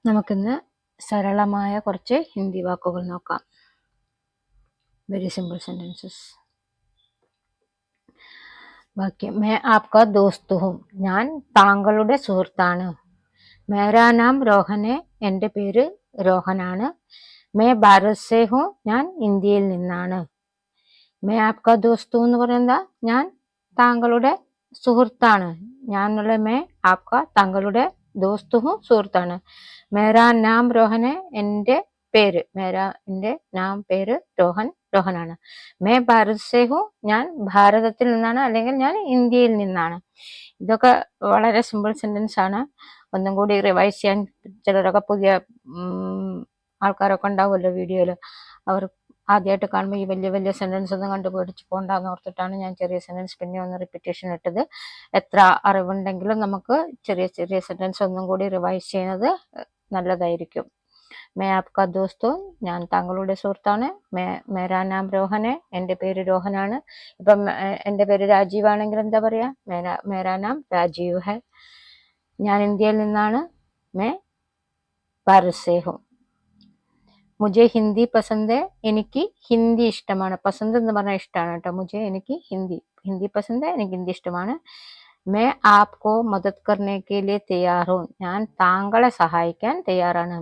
നമുക്കിന്ന് സരളമായ കുറച്ച് ഹിന്ദി വാക്കുകൾ നോക്കാം. Very simple sentences. വാക്യം: मैं आपका दोस्त हूँ. ഞാൻ താങ്കളുടെ സുഹൃത്താണ്. മേരാ നാം രോഹനെ. എൻ്റെ പേര് രോഹനാണ്. मैं भारत से हूँ. ഞാൻ ഇന്ത്യയിൽ നിന്നാണ്. मैं आपका दोस्त हूँ എന്ന് പറയുന്നത് ഞാൻ താങ്കളുടെ സുഹൃത്താണ്. ഞാൻ എന്നുള്ള मैं आपका താങ്കളുടെ दोस्त हूँ സുഹൃത്താണ്. മേരാ നാം രോഹനെ. എൻ്റെ പേര് എൻ്റെ നാം പേര് രോഹനാണ്. May Bharat say who. ഞാൻ ഭാരതത്തിൽ നിന്നാണ്, അല്ലെങ്കിൽ ഞാൻ ഇന്ത്യയിൽ നിന്നാണ്. ഇതൊക്കെ വളരെ സിമ്പിൾ സെന്റൻസ് ആണ്. ഒന്നും കൂടി റിവൈസ് ചെയ്യാൻ ചിലരൊക്കെ പുതിയ ആൾക്കാരൊക്കെ ഉണ്ടാവുമല്ലോ വീഡിയോയിൽ. അവർ ആദ്യമായിട്ട് കാണുമ്പോൾ ഈ വലിയ വലിയ സെന്റൻസ് ഒന്നും കണ്ടു പേടിച്ച് പോകണ്ടെന്ന് ഓർത്തിട്ടാണ് ഞാൻ ചെറിയ സെന്റൻസ് പിന്നെ ഒന്ന് റിപ്പീറ്റേഷൻ ഇട്ടത്. എത്ര അറിവുണ്ടെങ്കിലും നമുക്ക് ചെറിയ ചെറിയ സെന്റൻസ് ഒന്നും കൂടി റിവൈസ് ചെയ്യുന്നത് നല്ലതായിരിക്കും. मैं आपका दोस्त हूँ. ഞാൻ താങ്കളുടെ സുഹൃത്താണ്. മേരാ നാം രോഹനെ. എൻ്റെ പേര് രോഹനാണ്. ഇപ്പം എൻ്റെ പേര് രാജീവ് ആണെങ്കിൽ എന്താ പറയാ? മേരാ നാം രാജീവ് ഹെ. ഞാൻ ഇന്ത്യയിൽ നിന്നാണ്. मैं भारत से हूँ. മുझे ഹിന്ദി പസന്ത് ഹെ. എനിക്ക് ഹിന്ദി ഇഷ്ടമാണ്. പസന്ത് എന്ന് പറഞ്ഞാൽ ഇഷ്ടമാണ് കേട്ടോ. മുझे എനിക്ക് ഹിന്ദി പസന്ത് ഹെ. എനിക്ക് ഹിന്ദി ഇഷ്ടമാണ്. मैं आपको मदद करने के लिए तैयार हूँ. ഞാൻ താങ്കളെ സഹായിക്കാൻ തയ്യാറാണ്.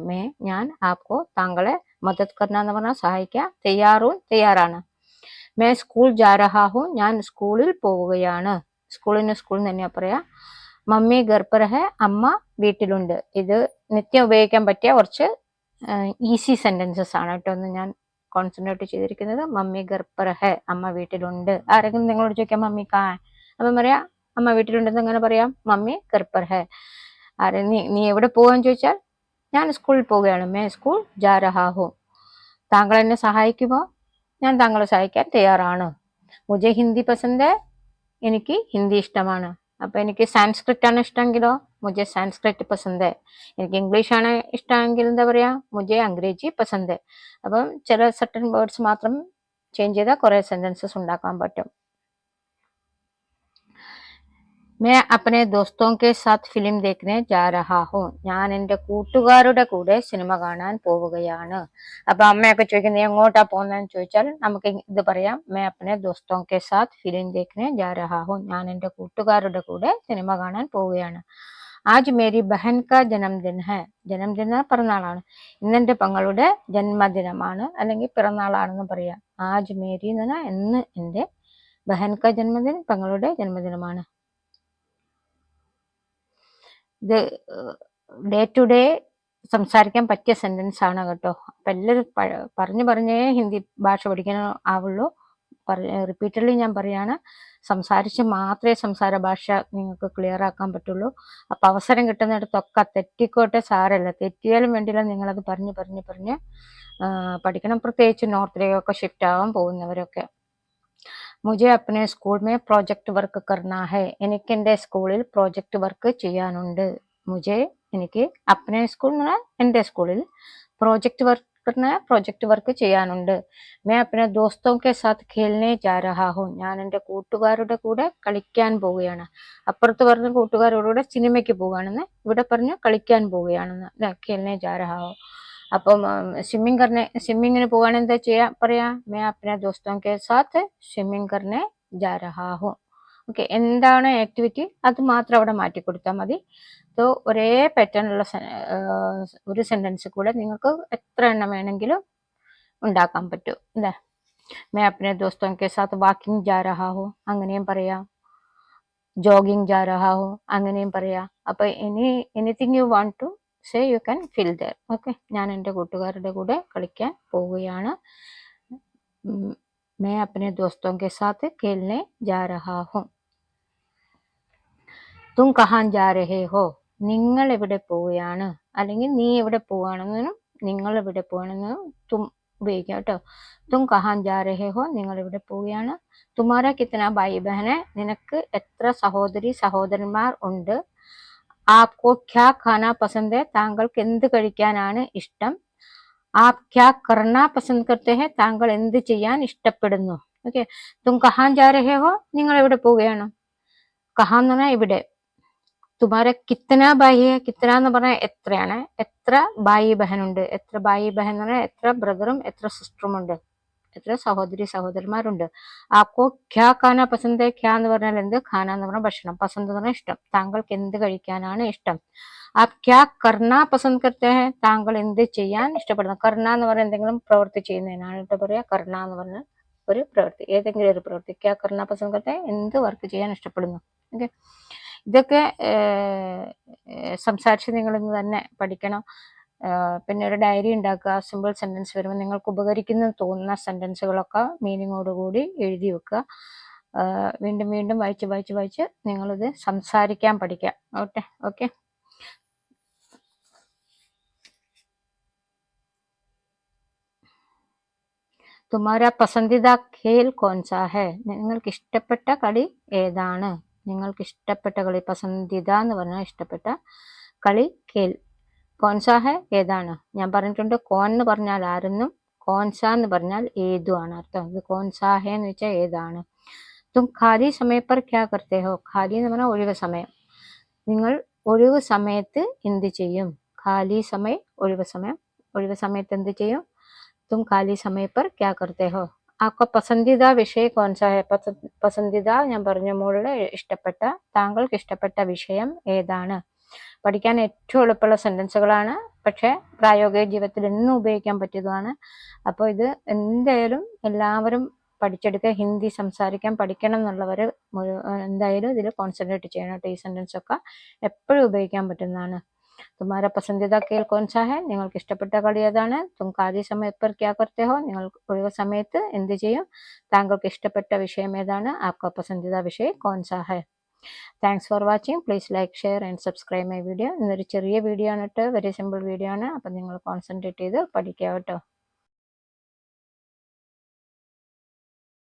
ഞാൻ आपको താങ്കളെ മദത് കർന എന്ന് പറഞ്ഞാൽ സഹായിക്കാൻ തയ്യാറാണ്. मैं स्कूल जा रहा हूँ. ഞാൻ സ്കൂളിൽ പോവുകയാണ്. സ്കൂളിന് സ്കൂൾ തന്നെയാ പറയാ. മമ്മി ഘർ पर है. അമ്മ വീട്ടിലുണ്ട്. ഇത് നിത്യം ഉപയോഗിക്കാൻ പറ്റിയ കുറച്ച് ഈസി സെന്റൻസസ് ആണ് കേട്ടോ. ഒന്ന് ഞാൻ കോൺസെൻട്രേറ്റ് ചെയ്തിരിക്കുന്നത്. മമ്മി ഘർ पर है. അമ്മ വീട്ടിലുണ്ട്. ആരെങ്കിലും നിങ്ങളോട് ചോദിക്കാം മമ്മി കാ? അപ്പം പറയാ അമ്മ വീട്ടിലുണ്ടെന്ന് എങ്ങനെ പറയാം? മമ്മി ഘർ पर है. നീ എവിടെ പോവാന്ന് ചോദിച്ചാൽ ഞാൻ സ്കൂളിൽ പോവുകയാണ്. മേ സ്കൂൾ ജാ രഹാ ഹൂ. താങ്കൾ എന്നെ സഹായിക്കുമോ? ഞാൻ താങ്കളെ സഹായിക്കാൻ തയ്യാറാണ്. മുझे ഹിന്ദി പസന്ത് ഹെ. എനിക്ക് ഹിന്ദി ഇഷ്ടമാണ്. അപ്പൊ എനിക്ക് സാൻസ്ക്രിറ്റ് ആണ് ഇഷ്ടമെങ്കിലോ മുझे സാൻസ്ക്രിറ്റ് പസന്ത് ഹെ. എനിക്ക് ഇംഗ്ലീഷ് ആണ് ഇഷ്ടമെങ്കിൽ എന്താ പറയാ? മുझे അംഗ്രേജി പസന്ത് ഹെ. അപ്പം ചില സർട്ടൻ വേർഡ്സ് മാത്രം ചേഞ്ച് ചെയ്താൽ കുറെ സെന്റൻസസ് ഉണ്ടാക്കാൻ പറ്റും. मैं अपने दोस्तों के साथ फिल्म देखने जा रहा हूँ. ഞാൻ എൻ്റെ കൂട്ടുകാരുടെ കൂടെ സിനിമ കാണാൻ പോവുകയാണ്. അപ്പൊ അമ്മയൊക്കെ ചോദിക്കുന്നത് എങ്ങോട്ടാ പോകുന്നതെന്ന് ചോദിച്ചാൽ നമുക്ക് ഇത് പറയാം. मैं अपने दोस्तों के साथ फिल्म देखने जा रहा हूँ. ഞാൻ എൻ്റെ കൂട്ടുകാരുടെ കൂടെ സിനിമ കാണാൻ പോവുകയാണ്. ആജ് മേരി ബഹൻ കാ ജന്മദിൻ ഹെ. ജന്മദിന പിറന്നാളാണ്. ഇന്നെന്റെ പെങ്ങളുടെ ജന്മദിനമാണ്, അല്ലെങ്കിൽ പിറന്നാളാണെന്ന് പറയാം. ആജ് മേരി എന്ന് പറഞ്ഞാൽ ഇന്ന് എൻ്റെ, ബഹൻ കാ ജന്മദിൻ പെങ്ങളുടെ ജന്മദിനമാണ്. ഇത് ഡേ ടു ഡേ സംസാരിക്കാൻ പറ്റിയ സെന്റൻസ് ആണ് കേട്ടോ. അപ്പൊ എല്ലാവരും പറഞ്ഞേ ഹിന്ദി ഭാഷ പഠിക്കാൻ ആവുള്ളൂ. റിപ്പീറ്റഡ്ലി ഞാൻ പറയാണ്, സംസാരിച്ച് മാത്രമേ സംസാര ഭാഷ നിങ്ങൾക്ക് ക്ലിയർ ആക്കാൻ പറ്റുള്ളൂ. അപ്പൊ അവസരം കിട്ടുന്നിടത്തൊക്കെ തെറ്റിക്കോട്ടെ സാരല്ല, തെറ്റിയാലും വേണ്ടിയില്ല, നിങ്ങളത് പറഞ്ഞ് പഠിക്കണം. പ്രത്യേകിച്ച് നോർത്തിലേക്കൊക്കെ ഷിഫ്റ്റ് ആവാൻ പോകുന്നവരൊക്കെ. മുझे अपने स्कूल में प्रोजेक्ट वर्क करना है. എനിക്ക് എൻ്റെ സ്കൂളിൽ പ്രോജക്റ്റ് വർക്ക് ചെയ്യാനുണ്ട്. എനിക്ക് अपने स्कूल എൻ്റെ സ്കൂളിൽ പ്രോജക്റ്റ് വർക്ക് ചെയ്യാനുണ്ട്. मैं अपने दोस्तों के साथ खेलने जा रहा हूँ. ഞാൻ എൻ്റെ കൂട്ടുകാരുടെ കൂടെ കളിക്കാൻ പോവുകയാണ്. അപ്പുറത്ത് പറഞ്ഞ കൂട്ടുകാരോടുകൂടെ സിനിമയ്ക്ക് പോവുകയാണെന്ന്, ഇവിടെ പറഞ്ഞു കളിക്കാൻ പോവുകയാണെന്ന്. खेलने जा रहा हूँ. അപ്പം സ്വിമ്മിങ്ങിന് പോവാണ് എന്താ പറയാ? मैं अपने दोस्तों के साथ स्विमिंग करने जा रहा हूँ. ഓക്കെ, എന്താണ് ആക്ടിവിറ്റി അത് മാത്രം അവിടെ മാറ്റി കൊടുത്താൽ മതി. ഒരേ പാറ്റേണുള്ള ഒരു സെന്റൻസ് കൂടെ നിങ്ങൾക്ക് എത്ര എണ്ണം വേണമെങ്കിലും ഉണ്ടാക്കാൻ പറ്റും. അല്ലേ? मैं अपने दोस्तों के साथ വാക്കിംഗ് जा रहा हूँ അങ്ങനെയും പറയാം. ജോഗിങ് जा रहा हूँ അങ്ങനെയും പറയാം. അപ്പൊ anything you want to say you can fill there. Okay, ഞാൻ എൻ്റെ കൂട്ടുകാരുടെ കൂടെ കളിക്കാൻ പോവുകയാണ്. मैं अपने दोस्तों के साथ खेलने जा रहा हूँ. तुम कहाँ जा रहे हो. നിങ്ങൾ എവിടെ പോവുകയാണ്, അല്ലെങ്കിൽ നീ എവിടെ പോവാണെന്നും നിങ്ങൾ എവിടെ പോവാണെന്നും തും ഉപയോഗിക്കാം കേട്ടോ. തും കഹാൻ ജാ രഹേ ഹോ, നിങ്ങൾ എവിടെ പോവുകയാണ്. തുമാരാ കിത്തന ഭായി ബഹനെ, നിനക്ക് എത്ര സഹോദരന്മാർ ഉണ്ട്. ആപ്കോ ക്യാ ഖാനാ പസന്ത് ഹെ, താങ്കൾക്ക് എന്ത് കഴിക്കാനാണ് ഇഷ്ടം. ആപ് ക്യാ കർനാ പസന്ത് കർത്തെ ഹെ, താങ്കൾ എന്ത് ചെയ്യാൻ ഇഷ്ടപ്പെടുന്നു. ഓക്കെ, തും കഹാൻ ജാ രഹേ ഹോ, നിങ്ങൾ എവിടെ പോവുകയാണ്. കഹാൻ എന്ന് പറഞ്ഞാൽ ഇവിടെ, തുമാര കിത്തന ഭായി ഹെ, കിത്തന എന്ന് പറഞ്ഞാൽ എത്രയാണ്, എത്ര ഭായി ബഹൻ ഉണ്ട്, എത്ര ഭായി ബഹൻ എന്ന് പറഞ്ഞാൽ എത്ര ബ്രദറും എത്ര സിസ്റ്ററും ഉണ്ട്, എത്ര സഹോദരി സഹോദരന്മാരുണ്ട്. ആപ്കോ ക്യാ ഖാന പസന്ത് ഹെ, ക്യാ എന്ന് പറഞ്ഞാൽ എന്ത്, ഖാന എന്ന് പറഞ്ഞാൽ ഭക്ഷണം, പസന്ത് എന്ന് പറഞ്ഞാൽ ഇഷ്ടം, താങ്കൾക്ക് എന്ത് കഴിക്കാനാണ് ഇഷ്ടം. ആപ് ക്യാ കർണ പസന്ത് കർത്തെ ഹെ, താങ്കൾ എന്ത് ചെയ്യാൻ ഇഷ്ടപ്പെടുന്നു. കർണ എന്ന് പറഞ്ഞാൽ എന്തെങ്കിലും പ്രവൃത്തി ചെയ്യുന്നതിനാണ് കേട്ടോ പറയാ. കർണ എന്ന് പറഞ്ഞാൽ ഒരു പ്രവൃത്തി, ഏതെങ്കിലും ഒരു പ്രവൃത്തി. ക്യാ കർണ പസന്ത് കർത്തെ, എന്ത് വർക്ക് ചെയ്യാൻ ഇഷ്ടപ്പെടുന്നു. ഓക്കെ, ഇതൊക്കെ സംസാരിച്ച് നിങ്ങൾ ഇന്ന് തന്നെ പഠിക്കണം. പിന്നെ ഒരു ഡയറി ഉണ്ടാക്കുക. സിമ്പിൾ സെന്റൻസ് വരുമ്പോൾ നിങ്ങൾക്ക് ഉപകരിക്കുന്നു തോന്നുന്ന സെന്റൻസുകളൊക്കെ മീനിങ്ങോടുകൂടി എഴുതി വെക്കുക. വീണ്ടും വീണ്ടും വായിച്ച് വായിച്ച് വായിച്ച് നിങ്ങളിത് സംസാരിക്കാൻ പഠിക്കുക. Okay okay. തുമാര പസന്ദിദ ഖേൽ കോൺസാ ഹെ, നിങ്ങൾക്ക് ഇഷ്ടപ്പെട്ട കളി ഏതാണ്. നിങ്ങൾക്ക് ഇഷ്ടപ്പെട്ട കളി, പസന്ദിദ എന്ന് പറഞ്ഞാൽ ഇഷ്ടപ്പെട്ട കളി, ഖേൽ കോൺസാ ഹെ ഏതാണ്. ഞാൻ പറഞ്ഞിട്ടുണ്ട് കോൺ എന്ന് പറഞ്ഞാൽ ആരെന്നും കോൺസ എന്ന് പറഞ്ഞാൽ ഏതുമാണ് അർത്ഥം. ഇത് കോൺസാ ഹെ എന്ന് വെച്ചാൽ ഏതാണ്. തും ഖാലി സമയപ്പർ ക്യാ കർത്തേ ഹോ, ഖാലി എന്ന് പറഞ്ഞാൽ ഒഴിവ് സമയം. നിങ്ങൾ ഒഴിവ് സമയത്ത് എന്ത് ചെയ്യും. ഖാലി സമയം ഒഴിവ് സമയം, ഒഴിവ് സമയത്ത് എന്ത് ചെയ്യും. തും ഖാലി സമയപ്പർ ക്യാ കർത്തേ ഹോ. ആപ്ക പസന്ദീദ വിഷയ കോൺസാ ഹെ, പസന്ദീദ ഞാൻ പറഞ്ഞ മുകളിൽ ഇഷ്ടപ്പെട്ട, താങ്കൾക്ക് ഇഷ്ടപ്പെട്ട വിഷയം ഏതാണ്. പഠിക്കാൻ ഏറ്റവും എളുപ്പമുള്ള സെന്റൻസുകളാണ്, പക്ഷെ പ്രായോഗിക ജീവിതത്തിൽ എന്നും ഉപയോഗിക്കാൻ പറ്റിയതുമാണ്. അപ്പോൾ ഇത് എന്തായാലും എല്ലാവരും പഠിച്ചെടുക്കുക. ഹിന്ദി സംസാരിക്കാൻ പഠിക്കണം എന്നുള്ളവർ എന്തായാലും ഇതിൽ കോൺസെൻട്രേറ്റ് ചെയ്യണം കേട്ടോ. ഈ സെന്റൻസ് ഒക്കെ എപ്പോഴും ഉപയോഗിക്കാൻ പറ്റുന്നതാണ്. തുമാര പസന്ദിദ ഖേൽ കോൺസാ ഹെ, നിങ്ങൾക്ക് ഇഷ്ടപ്പെട്ട കളി ഏതാണ്. തും ഖാലി സമയത് പർ ക്യാ കർത്തേ ഹോ, നിങ്ങൾ ഒഴിവ് സമയത്ത് എന്ത് ചെയ്യും. താങ്കൾക്ക് ഇഷ്ടപ്പെട്ട വിഷയം ഏതാണ്. ആപ്ക പസന്ദിദ വിഷയ കോൺസാ ഹെ. Thanks for watching. Please like, share and subscribe my video. ഇന്നൊരു ചെറിയ വീഡിയോ ആണ് കേട്ടോ, വെരി സിമ്പിൾ വീഡിയോ ആണ്. അപ്പം നിങ്ങൾ കോൺസെൻട്രേറ്റ് ചെയ്ത് പഠിക്കുക കേട്ടോ.